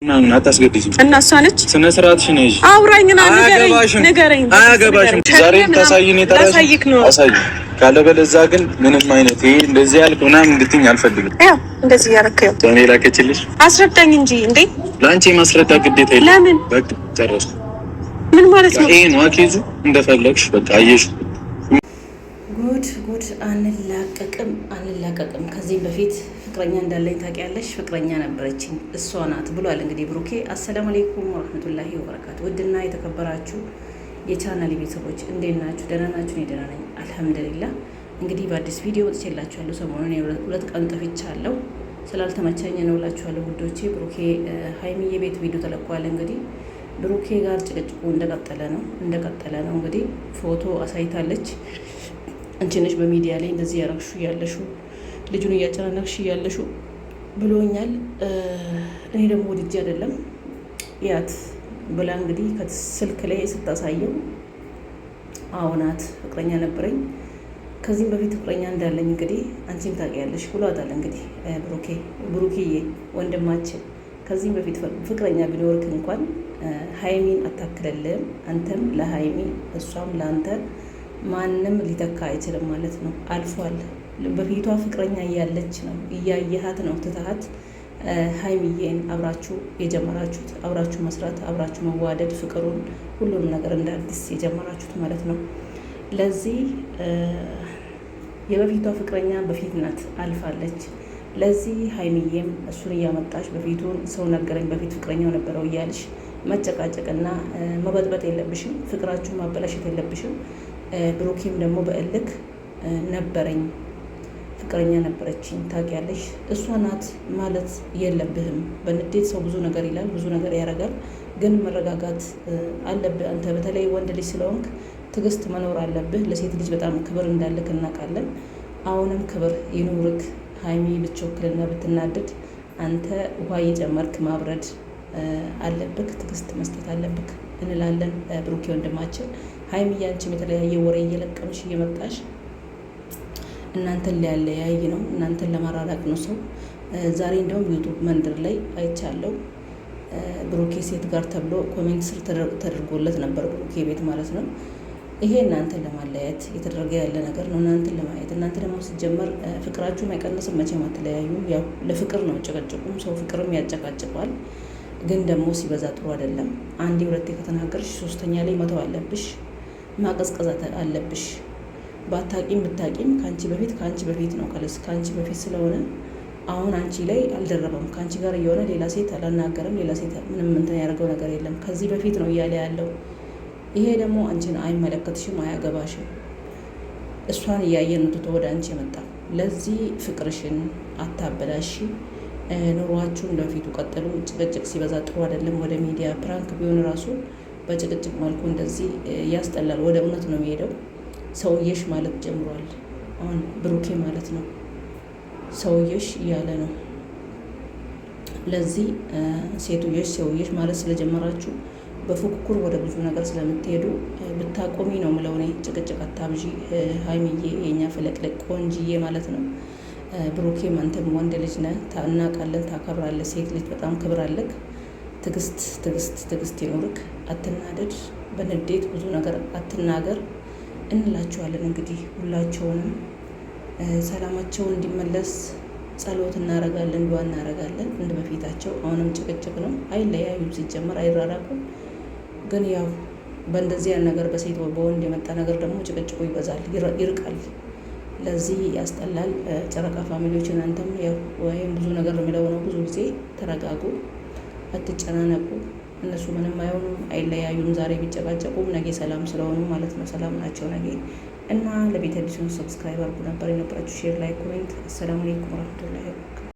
ማምን አታስገድጂ እና እሷ ነች ስነ ስርዓትሽን ነሽ። አውራኝና ንገረኝ። አያገባሽም። ዛሬ ታሳይኝ ታሳይክ ነው አሳይ። ካለበለዚያ ግን ምንም አይነት ይሄ እንደዚህ ያልክ ምናምን እንድትይኝ አልፈልግም። ያው እንደዚህ ያረከው እኔ ላከችልሽ አስረዳኝ እንጂ እንዴ ላንቺ ማስረዳ ግዴታ የለም። ለምን በቃ ጨረስኩ። ምን ማለት ነው? ይሄ ነው አኬዙ። እንደፈለግሽ በቃ አየሽ። ጉድ አንላቀቅም። ከዚህ በፊት ፍቅረኛ እንዳለኝ ታውቂያለሽ? ፍቅረኛ ነበረችኝ እሷ ናት ብሏል። እንግዲህ ብሩኬ። አሰላሙ አለይኩም ወራህመቱላሂ ወበረካቱ። ውድና የተከበራችሁ የቻናል ቤተሰቦች እንዴት ናችሁ? ደህና ናችሁ? እኔ ደህና ነኝ አልሐምዱሊላህ። እንግዲህ በአዲስ ቪዲዮ ወጥቼላችኋለሁ። ሰሞኑን ሁለት ቀን ጠፍቻለሁ፣ ስላልተመቸኝ ነው እላችኋለሁ ውዶቼ። ብሩኬ ሀይሚዬ ቤት ቪዲዮ ተለቋል። እንግዲህ ብሩኬ ጋር ጭቅጭቁ እንደቀጠለ ነው። እንግዲህ ፎቶ አሳይታለች። አንቺ ነሽ በሚዲያ ላይ እንደዚህ ያረግሹ ያለሹ ልጁን እያጨናነቅሽ ያለሹ ብሎኛል። እኔ ደግሞ ወድጄ አይደለም ያት ብላ እንግዲህ ከስልክ ላይ ስታሳየው አዎናት ፍቅረኛ ነበረኝ ከዚህም በፊት ፍቅረኛ እንዳለኝ እንግዲህ አንቺም ታውቂያለሽ ብሏታል። እንግዲህ ብሩኬዬ ወንድማችን ከዚህም በፊት ፍቅረኛ ቢኖርክ እንኳን ሀይሚን አታክለልም። አንተም ለሀይሚ እሷም ለአንተ ማንም ሊተካ አይችልም ማለት ነው። አልፏል። በፊቷ ፍቅረኛ እያለች ነው እያየሃት ነው ትተሃት ሀይሚዬን አብራችሁ የጀመራችሁት አብራችሁ መስራት አብራችሁ መዋደድ ፍቅሩን ሁሉንም ነገር እንደ አዲስ የጀመራችሁት ማለት ነው። ለዚህ የበፊቷ ፍቅረኛ በፊት ናት አልፋለች። ለዚህ ሀይሚዬም እሱን እያመጣች በፊቱን ሰው ነገረኝ በፊት ፍቅረኛው ነበረው እያልሽ መጨቃጨቅና መበጥበጥ የለብሽም። ፍቅራችሁ ማበላሸት የለብሽም። ብሩኬም ደግሞ በእልክ ነበረኝ ፍቅረኛ ነበረችኝ ታውቂያለሽ እሷ ናት ማለት የለብህም። በንዴት ሰው ብዙ ነገር ይላል፣ ብዙ ነገር ያደርጋል። ግን መረጋጋት አለብህ። አንተ በተለይ ወንድ ልጅ ስለሆንክ ትዕግስት መኖር አለብህ። ለሴት ልጅ በጣም ክብር እንዳለክ እናውቃለን። አሁንም ክብር ይኑርክ። ሀይሚ ብትወክልና ብትናደድ አንተ ውሃ እየጨመርክ ማብረድ አለብክ። ትዕግስት መስጠት አለብክ እንላለን። ብሩኬ ወንድማችን ሀይሚ ያንቺም የተለያየ ወሬ እየለቀምሽ እየመጣሽ እናንተን ሊያለያይ ነው፣ እናንተን ለማራራቅ ነው ሰው። ዛሬ እንደውም ዩቱብ መንደር ላይ አይቻለው ብሩኬ ሴት ጋር ተብሎ ኮሜንት ስር ተደርጎለት ነበር፣ ብሩኬ ቤት ማለት ነው። ይሄ እናንተን ለማለያየት የተደረገ ያለ ነገር ነው፣ እናንተን ለማየት። እናንተ ደግሞ ሲጀመር ፍቅራችሁም አይቀንስም፣ መቼም አትለያዩ። ያው ለፍቅር ነው ጨቀጭቁም፣ ሰው ፍቅርም ያጨቃጭቋል። ግን ደግሞ ሲበዛ ጥሩ አይደለም። አንዴ ሁለቴ ከተናገርሽ ሶስተኛ ላይ መተው አለብሽ፣ ማቀዝቀዝ አለብሽ። ባታቂም ብታቂም ከአንቺ በፊት ነው ከአንቺ በፊት ስለሆነ አሁን አንቺ ላይ አልደረበም። ከአንቺ ጋር እየሆነ ሌላ ሴት አላናገርም፣ ሌላ ሴት ምንም እንትን ያደርገው ነገር የለም። ከዚህ በፊት ነው እያለ ያለው። ይሄ ደግሞ አንቺን አይመለከትሽም፣ አያገባሽም። እሷን እያየን ትቶ ወደ አንቺ የመጣ። ለዚህ ፍቅርሽን አታበላሺ። ኑሯችሁን በፊቱ ቀጥሉ። ጭቅጭቅ ሲበዛ ጥሩ አይደለም። ወደ ሚዲያ ፕራንክ ቢሆን ራሱ በጭቅጭቅ መልኩ እንደዚህ ያስጠላል። ወደ እውነት ነው የሚሄደው። ሰውዬሽ ማለት ጀምሯል አሁን ብሩኬ ማለት ነው። ሰውዬሽ እያለ ነው። ለዚህ ሴቱዬሽ ሰውዬሽ ማለት ስለጀመራችሁ በፉክክር ወደ ብዙ ነገር ስለምትሄዱ ብታቆሚ ነው ምለው እኔ። ጭቅጭቅ አታብዢ ሀይሚዬ፣ የኛ ፍለቅለቅ ቆንጅዬ ማለት ነው። ብሩኬም አንተም ወንድ ልጅ ነህ፣ እናውቃለን፣ ታከብራለህ። ሴት ልጅ በጣም ክብር አለክ። ትዕግስት ይኖርክ። አትናደድ፣ በንዴት ብዙ ነገር አትናገር እንላቸዋለን። እንግዲህ ሁላቸውንም ሰላማቸው እንዲመለስ ጸሎት እናረጋለን፣ ዱዓ እናረጋለን እንደ በፊታቸው። አሁንም ጭቅጭቅ ነው፣ አይለያዩም፣ ሲጀመር አይራራቁም። ግን ያው በእንደዚህ ያን ነገር በሴት በወንድ የመጣ ነገር ደግሞ ጭቅጭቁ ይበዛል፣ ይርቃል። ለዚህ ያስጠላል። ጨረቃ ፋሚሊዎችን አንተም ያው ወይም ብዙ ነገር የሚለው ነው። ብዙ ጊዜ ተረጋጉ፣ አትጨናነቁ። እነሱ ምንም አይሆኑም፣ አይለያዩም። ዛሬ ቢጨቃጨቁም ነገ ሰላም ስለሆኑ ማለት ነው፣ ሰላም ናቸው ነገ። እና ለቤተ ልጅን ሰብስክራይብ አድርጉ። ነበር የነበራችሁ ሼር፣ ላይ ኮሜንት። አሰላሙ አለይኩም ወራህመቱላሂ